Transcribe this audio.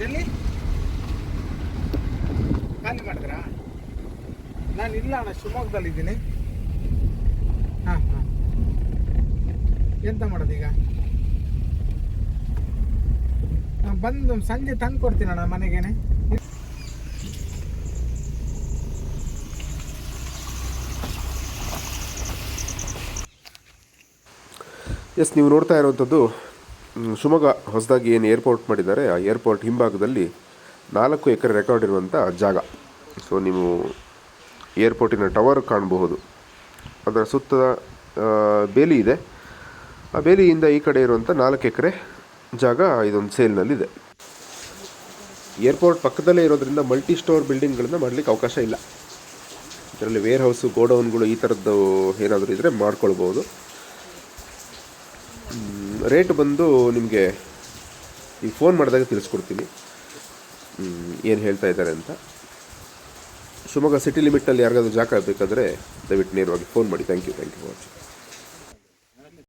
ಎಲ್ಲಿ ಖಾಲಿ ಮಾಡಿದ್ರಾ? ನಾನು ಇಲ್ಲ ಅಣ್ಣ, ಶಿವಮೊಗ್ಗದಲ್ಲಿದ್ದೀನಿ. ಹಾಂ ಹಾಂ, ಎಂತ ಮಾಡೋದೀಗ? ನಾನು ಬಂದು ಸಂಜೆ ತಂದು ಕೊಡ್ತೀನಿ ಅಣ್ಣ ಮನೆಗೇನೆ. ಎಸ್, ನೀವು ನೋಡ್ತಾ ಇರುವಂಥದ್ದು ಶಿವಮೊಗ್ಗ ಹೊಸದಾಗಿ ಏನು ಏರ್ಪೋರ್ಟ್ ಮಾಡಿದ್ದಾರೆ, ಆ ಏರ್ಪೋರ್ಟ್ ಹಿಂಭಾಗದಲ್ಲಿ 4 ಎಕರೆ ರೆಕಾರ್ಡ್ ಇರುವಂಥ ಜಾಗ. ಸೊ ನೀವು ಏರ್ಪೋರ್ಟಿನ ಟವರ್ ಕಾಣಬಹುದು. ಅದರ ಸುತ್ತ ಬೇಲಿ ಇದೆ. ಆ ಬೇಲಿಯಿಂದ ಈ ಕಡೆ ಇರುವಂಥ 4 ಎಕರೆ ಜಾಗ ಇದೊಂದು ಸೇಲ್ನಲ್ಲಿದೆ. ಏರ್ಪೋರ್ಟ್ ಪಕ್ಕದಲ್ಲೇ ಇರೋದ್ರಿಂದ ಮಲ್ಟಿ ಸ್ಟೋರ್ ಬಿಲ್ಡಿಂಗ್ಗಳನ್ನು ಮಾಡಲಿಕ್ಕೆ ಅವಕಾಶ ಇಲ್ಲ. ಇದರಲ್ಲಿ ವೇರ್ ಹೌಸು, ಗೋಡೌನ್ಗಳು ಈ ಥರದ್ದು ಏನಾದರೂ ಇದ್ದರೆ ಮಾಡ್ಕೊಳ್ಬೋದು. ರೇಟ್ ಬಂದು ನಿಮಗೆ ಈಗ ಫೋನ್ ಮಾಡಿದಾಗ ತಿಳಿಸ್ಕೊಡ್ತೀನಿ ಏನು ಹೇಳ್ತಾ ಇದ್ದಾರೆ ಅಂತ. ಶಿವಮೊಗ್ಗ ಸಿಟಿ ಲಿಮಿಟಲ್ಲಿ ಯಾರಿಗಾದ್ರೂ ಜಾಗ ಬೇಕಾದರೆ ದಯವಿಟ್ಟು ನೇರವಾಗಿ ಫೋನ್ ಮಾಡಿ. Thank you for watching.